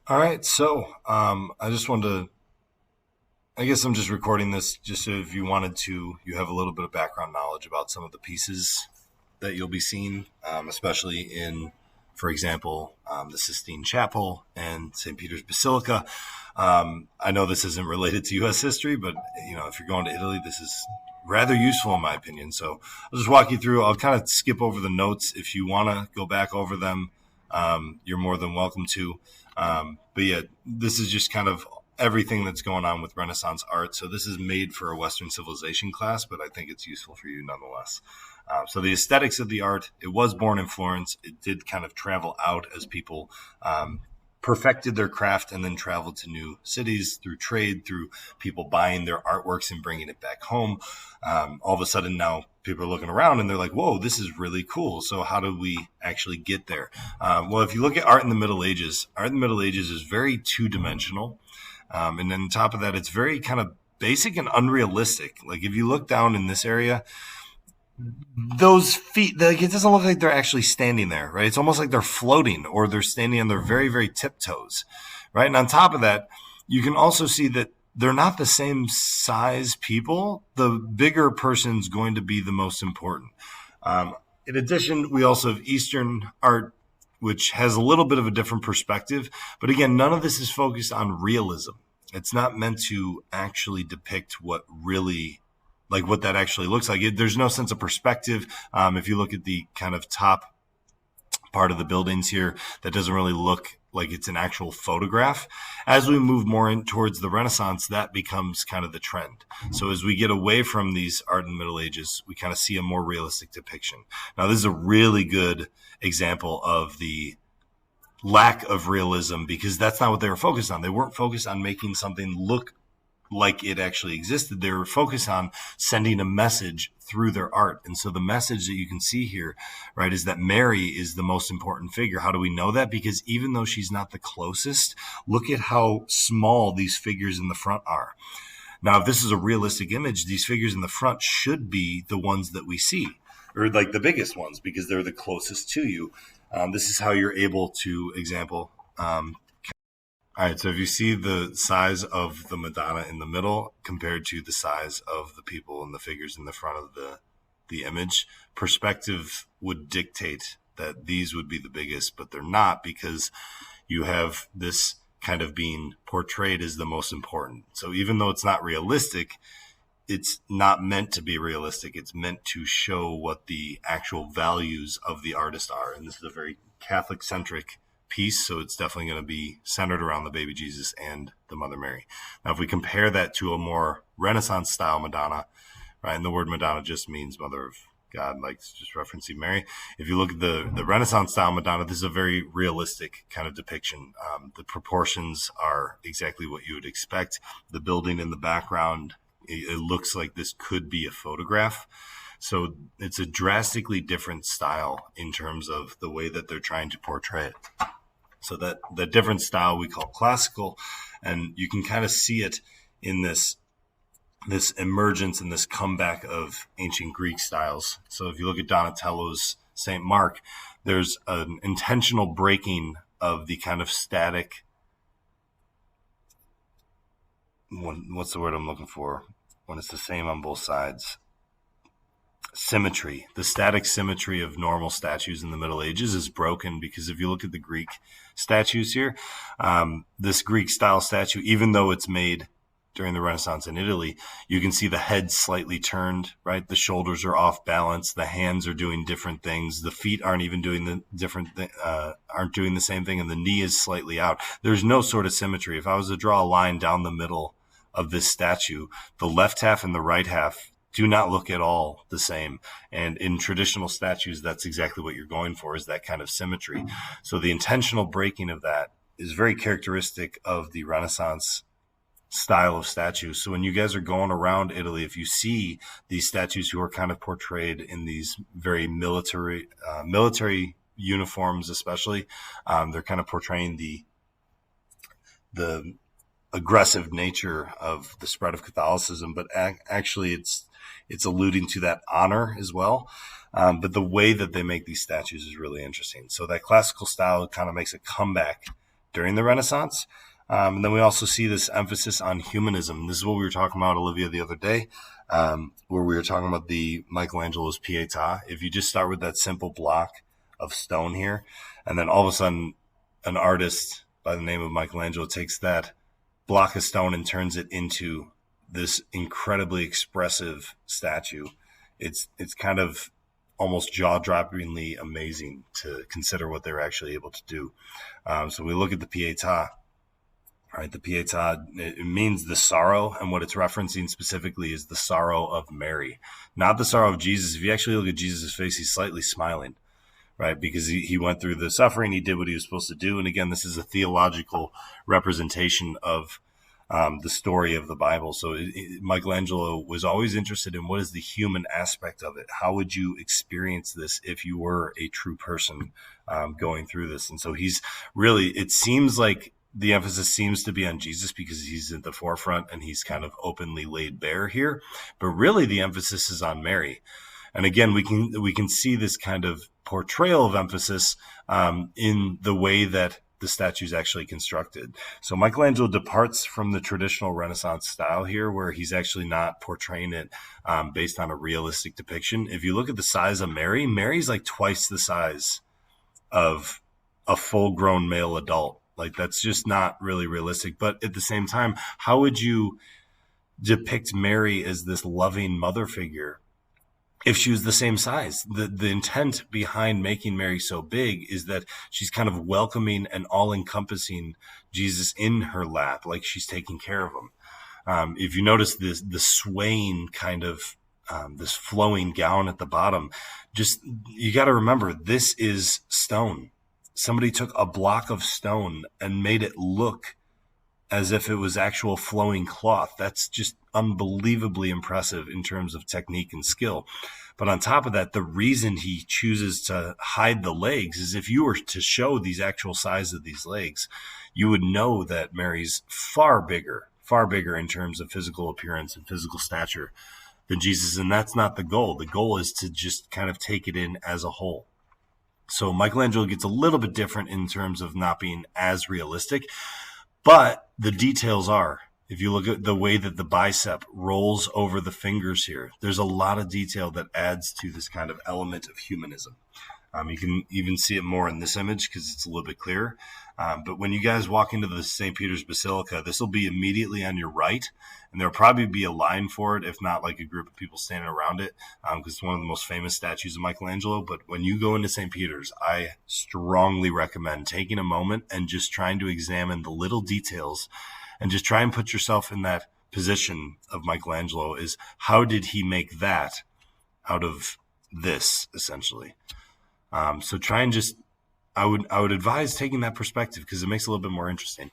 All right, so I just wanted to. I guess I'm just recording this just so if you wanted to, you have a little bit of background knowledge about some of the pieces that you'll be seeing, especially in, for example, the Sistine Chapel and St. Peter's Basilica. I know this isn't related to U.S. history, but if you're going to Italy, this is rather useful in my opinion. So I'll just walk you through. I'll kind of skip over the notes. If you want to go back over them, you're more than welcome to. But yeah, this is just kind of everything that's going on with Renaissance art. So this is made for a Western civilization class, but I think it's useful for you nonetheless. So the aesthetics of the art, it was born in Florence. It did kind of travel out as people perfected their craft and then traveled to new cities through trade, through people buying their artworks and bringing it back home. All of a sudden now people are looking around and they're like, whoa, this is really cool. So how do we actually get there? Well, if you look at art in the Middle Ages, art in the Middle Ages is very two-dimensional. And then on top of that, it's very kind of basic and unrealistic. Like if you look down in this area, those feet, like it doesn't look like they're actually standing there, right? It's almost like they're floating or they're standing on their very, very tiptoes, right? And on top of that, you can also see that they're not the same size people. The bigger person's going to be the most important. In addition, we also have Eastern art, which has a little bit of a different perspective. But again, none of this is focused on realism. It's not meant to actually depict what really, like what that actually looks like. There's no sense of perspective. If you look at the kind of top part of the buildings here, that doesn't really look like it's an actual photograph. As we move more in towards the Renaissance, that becomes kind of the trend. So as we get away from these art in the Middle Ages, we kind of see a more realistic depiction. Now, this is a really good example of the lack of realism because that's not what they were focused on. They weren't focused on making something look like it actually existed. They were focused on sending a message through their art. And so the message that you can see here, right, is that Mary is the most important figure. How do we know that? Because even though she's not the closest, look at how small these figures in the front are. Now, if this is a realistic image, these figures in the front should be the ones that we see, or like the biggest ones, because they're the closest to you. This is how you're able to example. All right, so if you see the size of the Madonna in the middle compared to the size of the people and the figures in the front of the image, perspective would dictate that these would be the biggest, but they're not because you have this kind of being portrayed as the most important. So even though it's not realistic, it's not meant to be realistic. It's meant to show what the actual values of the artist are. And this is a very Catholic-centric piece, so it's definitely going to be centered around the baby Jesus and the Mother Mary. Now, if we compare that to a more Renaissance style Madonna, right, and the word Madonna just means Mother of God, like it's just referencing Mary. If you look at the Renaissance style Madonna, this is a very realistic kind of depiction. The proportions are exactly what you would expect. The building in the background, it looks like this could be a photograph. So it's a drastically different style in terms of the way that they're trying to portray it. So that the different style we call classical, and you can kind of see it in this emergence and this comeback of ancient Greek styles. So if you look at Donatello's St. Mark, there's an intentional breaking of the kind of static, what's the word I'm looking for, when it's the same on both sides? Symmetry. The static symmetry of normal statues in the Middle Ages is broken because if you look at the Greek statues here, this Greek style statue, even though it's made during the Renaissance in Italy, you can see the head slightly turned, right? The shoulders are off balance. The hands are doing different things. The feet aren't even doing aren't doing the same thing. And the knee is slightly out. There's no sort of symmetry. If I was to draw a line down the middle of this statue, the left half and the right half do not look at all the same. And in traditional statues, that's exactly what you're going for, is that kind of symmetry. So the intentional breaking of that is very characteristic of the Renaissance style of statues. So when you guys are going around Italy, if you see these statues who are kind of portrayed in these very military uniforms, especially, they're kind of portraying the aggressive nature of the spread of Catholicism, but actually it's alluding to that honor as well. But the way that they make these statues is really interesting. So that classical style kind of makes a comeback during the Renaissance. And then we also see this emphasis on humanism. This is what we were talking about, Olivia, the other day, where we were talking about the Michelangelo's Pietà. If you just start with that simple block of stone here, and then all of a sudden an artist by the name of Michelangelo takes that block of stone and turns it into this incredibly expressive statue. It's kind of almost jaw-droppingly amazing to consider what they're actually able to do. So we look at the Pietà. Right, the Pietà, it means the sorrow, and what it's referencing specifically is the sorrow of Mary, not the sorrow of Jesus. If you actually look at Jesus' face, he's slightly smiling, right, because he went through the suffering, he did what he was supposed to do, and again, this is a theological representation of the story of the Bible. So Michelangelo was always interested in what is the human aspect of it. How would you experience this if you were a true person going through this? And so he's really, it seems like the emphasis seems to be on Jesus because he's at the forefront and he's kind of openly laid bare here. But really the emphasis is on Mary. And again, we can see this kind of portrayal of emphasis in the way that the statue is actually constructed. So Michelangelo departs from the traditional Renaissance style here, where he's actually not portraying it based on a realistic depiction. If you look at the size of Mary, Mary's like twice the size of a full-grown male adult. Like, that's just not really realistic. But at the same time, how would you depict Mary as this loving mother figure if she was the same size? The intent behind making Mary so big is that she's kind of welcoming and all-encompassing Jesus in her lap, like she's taking care of him. If you notice the swaying kind of this flowing gown at the bottom, just, you got to remember, this is stone. Somebody took a block of stone and made it look as if it was actual flowing cloth. That's just unbelievably impressive in terms of technique and skill. But on top of that, the reason he chooses to hide the legs is if you were to show these actual size of these legs, you would know that Mary's far bigger in terms of physical appearance and physical stature than Jesus. And that's not the goal. The goal is to just kind of take it in as a whole. So Michelangelo gets a little bit different in terms of not being as realistic, but the details are. If you look at the way that the bicep rolls over the fingers here, there's a lot of detail that adds to this kind of element of humanism. You can even see it more in this image because it's a little bit clearer. But when you guys walk into the St. Peter's Basilica, this will be immediately on your right, and there'll probably be a line for it, if not like a group of people standing around it, because it's one of the most famous statues of Michelangelo. But when you go into St. Peter's, I strongly recommend taking a moment and just trying to examine the little details and just try and put yourself in that position of Michelangelo. Is how did he make that out of this, essentially? So try and just, I would advise taking that perspective because it makes it a little bit more interesting.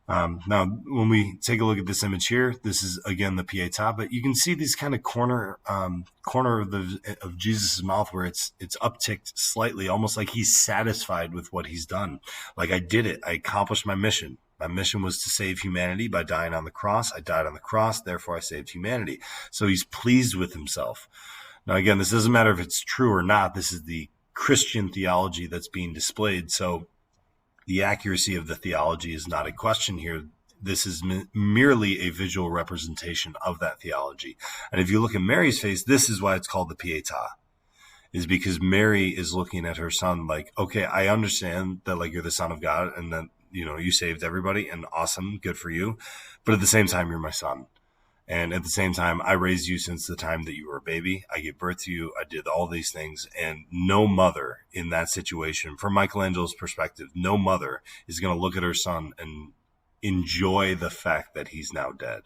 Now, when we take a look at this image here, this is again the Pietà, but you can see these kind of corner of Jesus' mouth where it's upticked slightly, almost like he's satisfied with what he's done. Like, I did it. I accomplished my mission. My mission was to save humanity by dying on the cross. I died on the cross, therefore I saved humanity. So he's pleased with himself. Now, again, this doesn't matter if it's true or not. This is the Christian theology that's being displayed. So the accuracy of the theology is not in question here. This is merely a visual representation of that theology. And if you look at Mary's face, this is why it's called the Pietà, is because Mary is looking at her son like, okay, I understand that, like, you're the son of God and that, you know, you saved everybody and awesome, good for you. But at the same time, you're my son. And at the same time, I raised you since the time that you were a baby. I gave birth to you. I did all these things. And no mother in that situation, from Michelangelo's perspective, no mother is going to look at her son and enjoy the fact that he's now dead.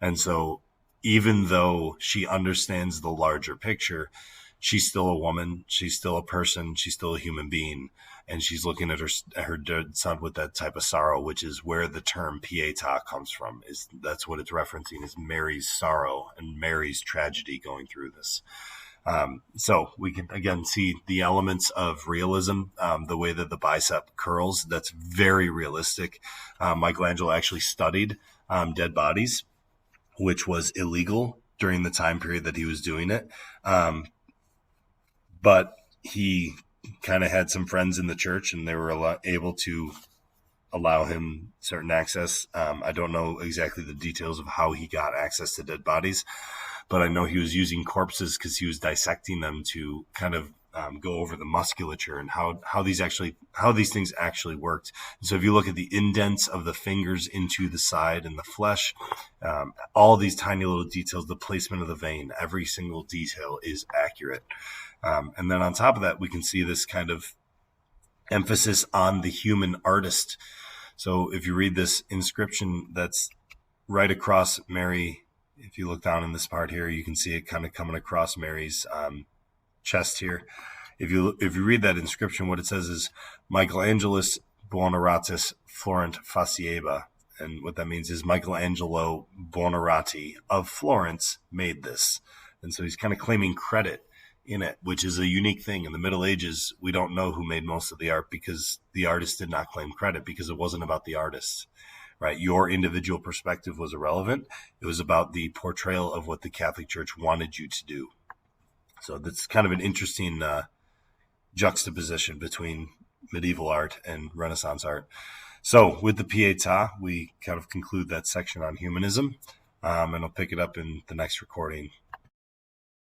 And so even though she understands the larger picture, she's still a woman. She's still a person. She's still a human being. And she's looking at her dead son with that type of sorrow, which is where the term Pietà comes from. That's what it's referencing, is Mary's sorrow and Mary's tragedy going through this. So we can, again, see the elements of realism, the way that the bicep curls. That's very realistic. Michelangelo actually studied dead bodies, which was illegal during the time period that he was doing it. But he kind of had some friends in the church, and they were able to allow him certain access. I don't know exactly the details of how he got access to dead bodies, but I know he was using corpses because he was dissecting them to kind of go over the musculature and how these things actually worked. And so if you look at the indents of the fingers into the side and the flesh, all these tiny little details, the placement of the vein, every single detail is accurate. And then on top of that, we can see this kind of emphasis on the human artist. So if you read this inscription that's right across Mary, if you look down in this part here, you can see it kind of coming across Mary's chest here. If you read that inscription, what it says is Michelangelis Buonarrotis Florent Facieba. And what that means is Michelangelo Buonarroti of Florence made this. And so he's kind of claiming credit in it, which is a unique thing. In the Middle Ages, we don't know who made most of the art because the artist did not claim credit because it wasn't about the artist, right? Your individual perspective was irrelevant. It was about the portrayal of what the Catholic Church wanted you to do. So that's kind of an interesting juxtaposition between medieval art and Renaissance art. So with the Pietà, we kind of conclude that section on humanism, and I'll pick it up in the next recording.